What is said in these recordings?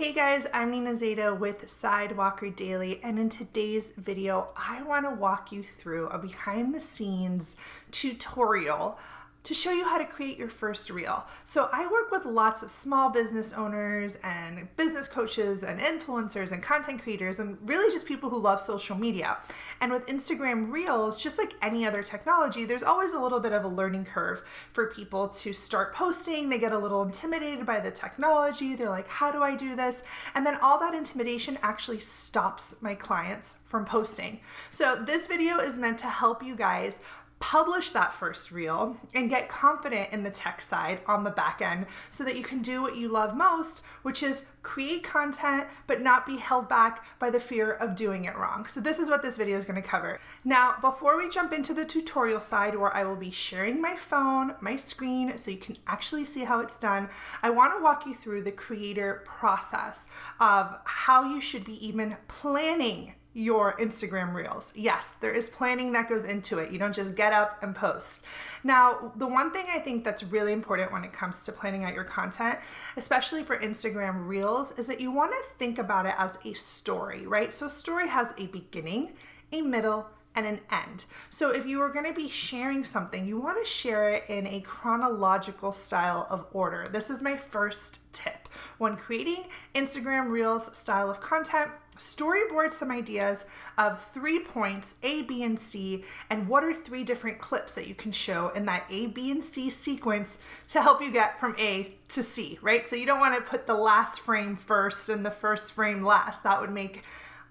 Hey guys, I'm Nina Zeta with Sidewalker Daily, and in today's video, I want to walk you through a behind the scenes tutorial to show you how to create your first reel. So I work with lots of small business owners and business coaches and influencers and content creators and really just people who love social media. And with Instagram Reels, just like any other technology, there's always a little bit of a learning curve for people to start posting. They get a little intimidated by the technology. They're like, how do I do this? And then all that intimidation actually stops my clients from posting. So this video is meant to help you guys publish that first reel and get confident in the tech side on the back end so that you can do what you love most, which is create content but not be held back by the fear of doing it wrong. So this is what this video is going to cover. Now, before we jump into the tutorial side where I will be sharing my phone, my screen, so you can actually see how it's done, I want to walk you through the creator process of how you should be even planning your Instagram Reels. Yes, there is planning that goes into it. You don't just get up and post. Now, the one thing I think that's really important when it comes to planning out your content, especially for Instagram Reels, is that you want to think about it as a story, right? So a story has a beginning, a middle, and an end. So if you are going to be sharing something, you want to share it in a chronological style of order. This is my first tip. When creating Instagram Reels style of content, storyboard some ideas of 3 points, A, B, and C, and what are 3 different clips that you can show in that A, B, and C sequence to help you get from A to C, right? So you don't want to put the last frame first and the first frame last. That would make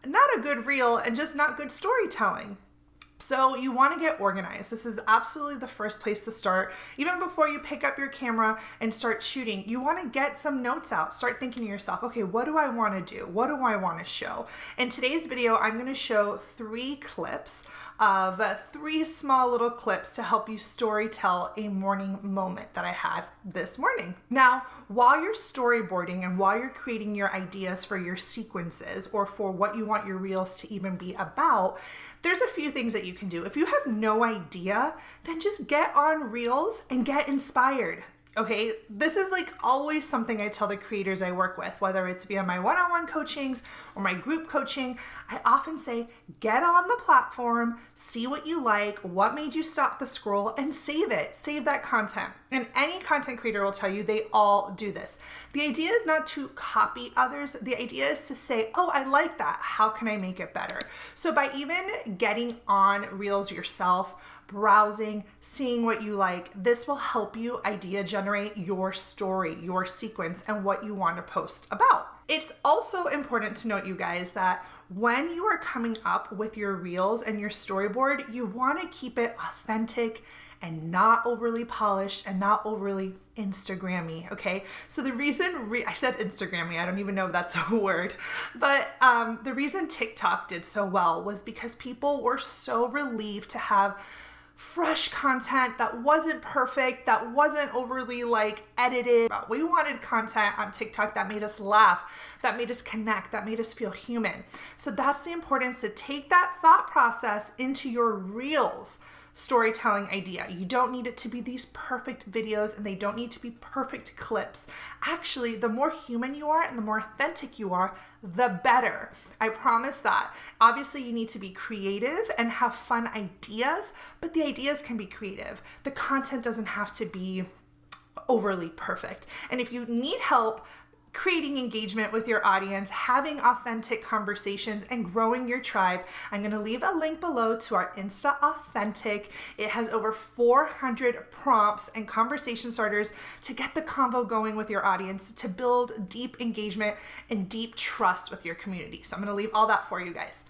not a good reel and just not good storytelling. So you want to get organized. This is absolutely the first place to start. Even before you pick up your camera and start shooting, you want to get some notes out. Start thinking to yourself, okay, what do I want to do? What do I want to show? In today's video, I'm going to show 3 clips of 3 small little clips to help you storytell a morning moment that I had this morning. Now, while you're storyboarding and while you're creating your ideas for your sequences or for what you want your reels to even be about, there's a few things that you can do. If you have no idea, then just get on Reels and get inspired. Okay, this is like always something I tell the creators I work with, whether it's via my one-on-one coachings or my group coaching. I often say, get on the platform, see what you like, what made you stop the scroll, and save it. Save that content. And any content creator will tell you they all do this. The idea is not to copy others. The idea is to say, oh, I like that. How can I make it better? So by even getting on Reels yourself, browsing, seeing what you like, this will help you idea generate your story, your sequence, and what you want to post about. It's also important to note, you guys, that when you are coming up with your reels and your storyboard, you want to keep it authentic and not overly polished and not overly Instagrammy, okay? So the reason, I said Instagrammy, I don't even know if that's a word, but the reason TikTok did so well was because people were so relieved to have fresh content that wasn't perfect, that wasn't overly like edited. We wanted content on TikTok that made us laugh, that made us connect, that made us feel human. So that's the importance to take that thought process into your reels storytelling idea. You don't need it to be these perfect videos and they don't need to be perfect clips. Actually, the more human you are and the more authentic you are, the better. I promise that. Obviously, you need to be creative and have fun ideas, but the ideas can be creative. The content doesn't have to be overly perfect. And if you need help creating engagement with your audience, having authentic conversations, and growing your tribe, I'm going to leave a link below to our Insta Authentic. It has over 400 prompts and conversation starters to get the convo going with your audience, to build deep engagement and deep trust with your community. So I'm going to leave all that for you guys.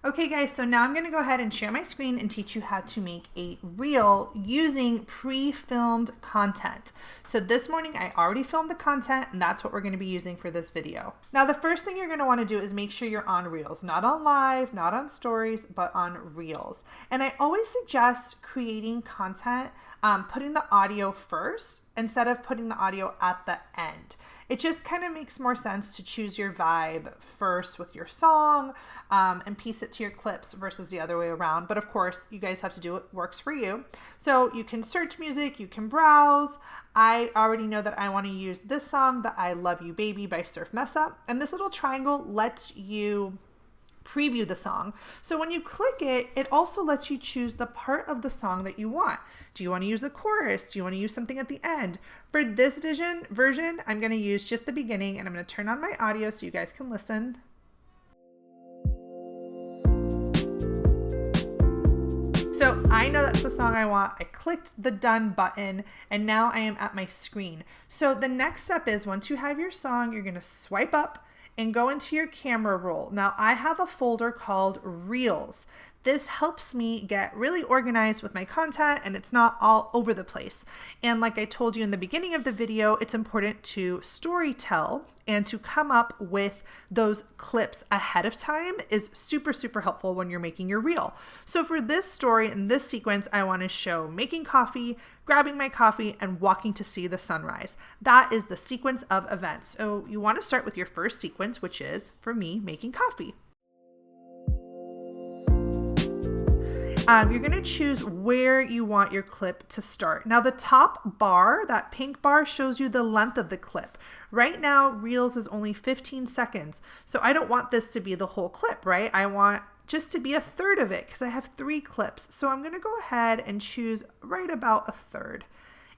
Okay guys, so now I'm going to go ahead and share my screen and teach you how to make a reel using pre-filmed content. So this morning I already filmed the content and that's what we're going to be using for this video. Now the first thing you're going to want to do is make sure you're on Reels, not on live, not on stories, but on Reels. And I always suggest creating content, putting the audio first instead of putting the audio at the end. It just kind of makes more sense to choose your vibe first with your song and piece it to your clips versus the other way around. But of course, you guys have to do what works for you. So you can search music, you can browse. I already know that I want to use this song, the I Love You Baby by Surf Mess Up. And this little triangle lets you preview the song. So when you click it, it also lets you choose the part of the song that you want. Do you want to use the chorus? Do you want to use something at the end? For this version, I'm going to use just the beginning, and I'm going to turn on my audio so you guys can listen. So I know that's the song I want. I clicked the done button and now I am at my screen. So the next step is once you have your song, you're going to swipe up and go into your camera roll. Now I have a folder called Reels. This helps me get really organized with my content and it's not all over the place. And like I told you in the beginning of the video, it's important to story tell, and to come up with those clips ahead of time is super, super helpful when you're making your reel. So for this story and this sequence, I want to show making coffee, grabbing my coffee, and walking to see the sunrise. That is the sequence of events. So you want to start with your first sequence, which is, for me, making coffee. You're going to choose where you want your clip to start. Now the top bar, that pink bar, shows you the length of the clip. Right now, Reels is only 15 seconds. So I don't want this to be the whole clip, right? I want just to be a third of it because I have 3 clips. So I'm going to go ahead and choose right about a third.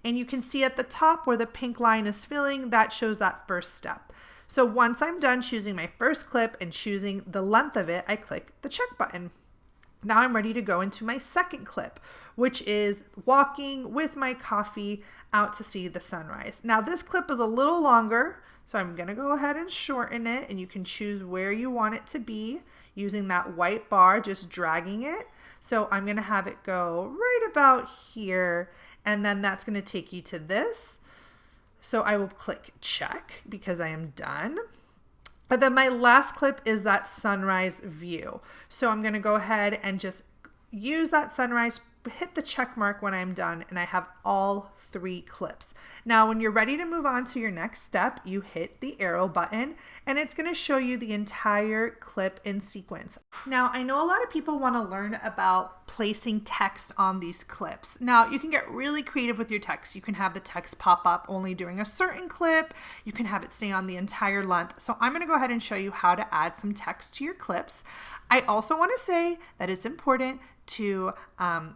And you can see at the top where the pink line is filling, that shows that first step. So once I'm done choosing my first clip and choosing the length of it, I click the check button. Now I'm ready to go into my second clip, which is walking with my coffee out to see the sunrise. Now this clip is a little longer, so I'm going to go ahead and shorten it, and you can choose where you want it to be using that white bar, just dragging it. So I'm going to have it go right about here, and then that's going to take you to this. So I will click check because I am done. But then my last clip is that sunrise view. So I'm going to go ahead and just use that sunrise, hit the check mark when I'm done, and I have all 3 clips. Now, when you're ready to move on to your next step, you hit the arrow button and it's going to show you the entire clip in sequence. Now, I know a lot of people want to learn about placing text on these clips. Now, you can get really creative with your text. You can have the text pop up only during a certain clip. You can have it stay on the entire length. So I'm going to go ahead and show you how to add some text to your clips. I also want to say that it's important to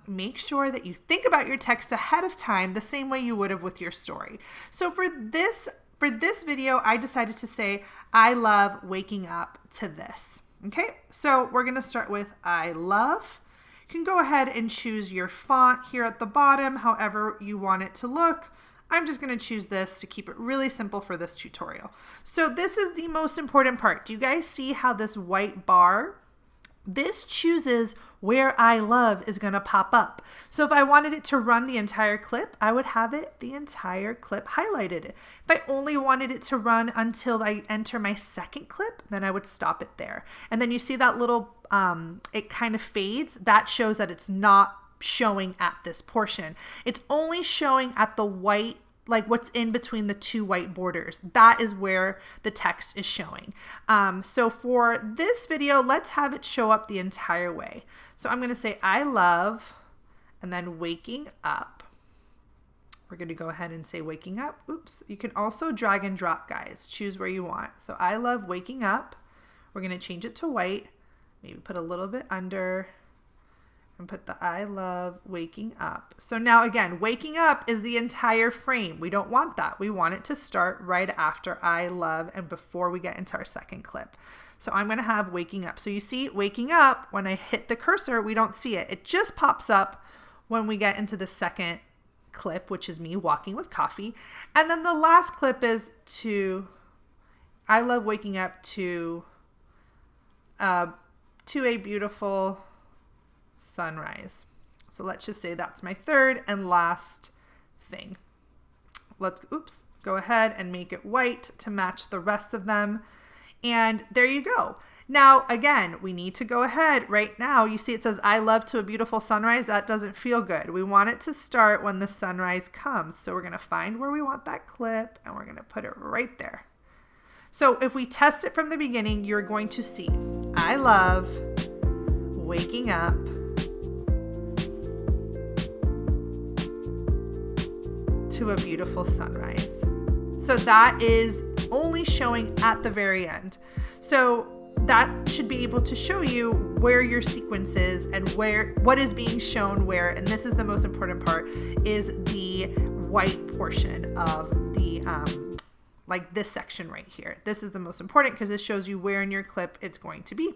make sure that you think about your text ahead of time the same way you would have with your story. So for this video, I decided to say, I love waking up to this. Okay, so we're going to start with I love. You can go ahead and choose your font here at the bottom, however you want it to look. I'm just going to choose this to keep it really simple for this tutorial. So this is the most important part. Do you guys see how this white bar, this chooses where I love is going to pop up. So if I wanted it to run the entire clip, I would have it, the entire clip highlighted. If I only wanted it to run until I enter my second clip, then I would stop it there. And then you see that little, it kind of fades. That shows that it's not showing at this portion. It's only showing at the white, like what's in between the 2 white borders. That is where the text is showing. So for this video, let's have it show up the entire way. So I'm going to say I love, and then waking up. We're going to go ahead and say waking up. Oops. You can also drag and drop, guys. Choose where you want. So I love waking up. We're going to change it to white. Maybe put a little bit under. And put the I love waking up. So now again, waking up is the entire frame. We don't want that. We want it to start right after I love and before we get into our second clip. So I'm going to have waking up. So you see waking up, when I hit the cursor, we don't see it. It just pops up when we get into the second clip, which is me walking with coffee. And then the last clip is to I love waking up to a beautiful sunrise. So let's just say that's my third and last thing. Let's go ahead and make it white to match the rest of them. And there you go. Now, again, we need to go ahead right now. You see it says, I love to a beautiful sunrise. That doesn't feel good. We want it to start when the sunrise comes. So we're going to find where we want that clip and we're going to put it right there. So if we test it from the beginning, you're going to see, I love waking up to a beautiful sunrise. So that is only showing at the very end. So that should be able to show you where your sequence is and what is being shown where. And this is the most important part, is the white portion of the, like this section right here. This is the most important because it shows you where in your clip it's going to be.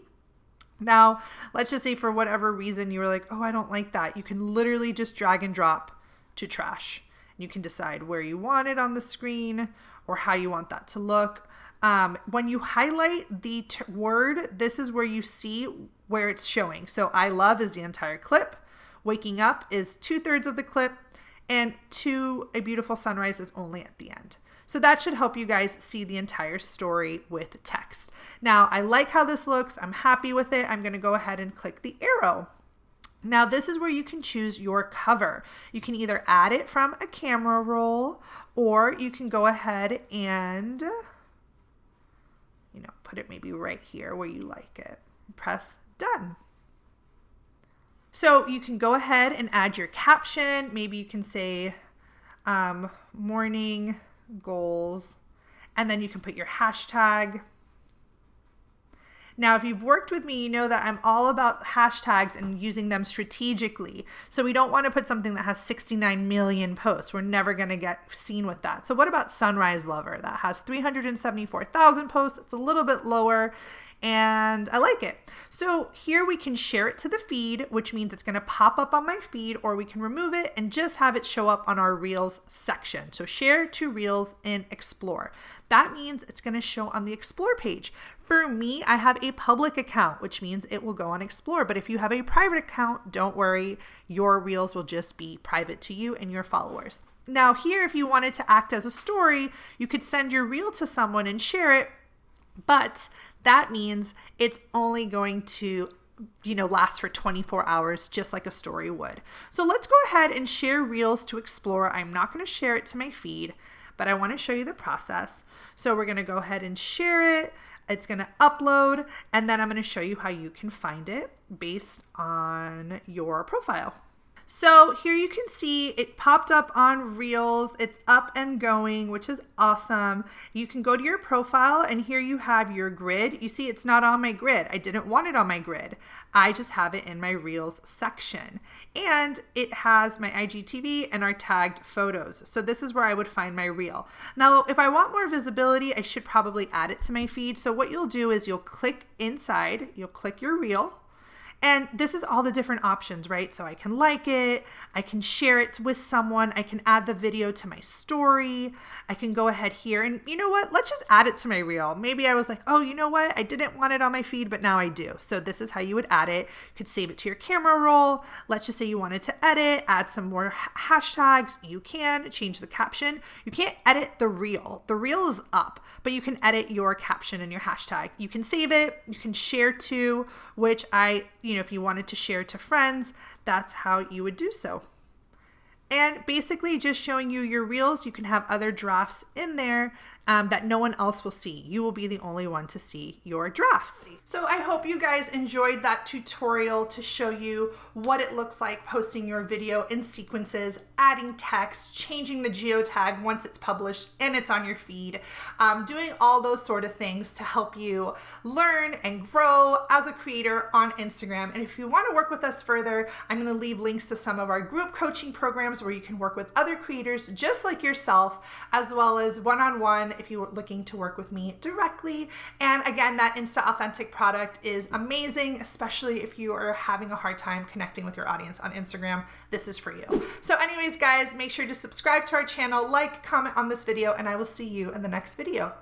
Now, let's just say for whatever reason you were like, oh, I don't like that. You can literally just drag and drop to trash. You can decide where you want it on the screen or how you want that to look. When you highlight the word, this is where you see where it's showing. So I love is the entire clip. Waking up is 2/3 of the clip, and to a beautiful sunrise is only at the end. So that should help you guys see the entire story with text. Now, I like how this looks. I'm happy with it. I'm going to go ahead and click the arrow. Now, this is where you can choose your cover. You can either add it from a camera roll, or you can go ahead and, put it maybe right here where you like it. Press done. So you can go ahead and add your caption. Maybe you can say morning goals, and then you can put your hashtag. Now, if you've worked with me, you know that I'm all about hashtags and using them strategically. So we don't want to put something that has 69 million posts. We're never going to get seen with that. So what about Sunrise Lover? That has 374,000 posts. It's a little bit lower, and I like it. So here we can share it to the feed, which means it's going to pop up on my feed, or we can remove it and just have it show up on our Reels section. So share to Reels in Explore. That means it's going to show on the Explore page. For me, I have a public account, which means it will go on Explore. But if you have a private account, don't worry, your Reels will just be private to you and your followers. Now here, if you wanted to act as a story, you could send your Reel to someone and share it, but that means it's only going to last for 24 hours, just like a story would. So let's go ahead and share Reels to Explore. I'm not going to share it to my feed, but I want to show you the process. So we're going to go ahead and share it. It's going to upload, and then I'm going to show you how you can find it based on your profile. So here you can see it popped up on Reels. It's up and going, which is awesome. You can go to your profile, and here you have your grid. You see it's not on my grid. I didn't want it on my grid. I just have it in my Reels section. And it has my IGTV and our tagged photos. So this is where I would find my Reel. Now, if I want more visibility, I should probably add it to my feed. So what you'll do is you'll click inside, you'll click your Reel. And this is all the different options, right? So I can like it, I can share it with someone, I can add the video to my story, I can go ahead here and you know what? Let's just add it to my Reel. Maybe I was like, oh, you know what? I didn't want it on my feed, but now I do. So this is how you would add it. You could save it to your camera roll. Let's just say you wanted to edit, add some more hashtags. You can change the caption. You can't edit the Reel. The Reel is up, but you can edit your caption and your hashtag. You can save it. You can share to, which if you wanted to share to friends, that's how you would do so. And basically just showing you your Reels. You can have other drafts in there that no one else will see. You will be the only one to see your drafts. So I hope you guys enjoyed that tutorial to show you what it looks like posting your video in sequences, adding text, changing the geotag once it's published and it's on your feed, doing all those sort of things to help you learn and grow as a creator on Instagram. And if you want to work with us further, I'm going to leave links to some of our group coaching programs where you can work with other creators just like yourself, as well as one-on-one if you were looking to work with me directly. And again, that Insta Authentic product is amazing, especially if you are having a hard time connecting with your audience on Instagram. This is for you. So anyways, guys, make sure to subscribe to our channel, like, comment on this video, and I will see you in the next video.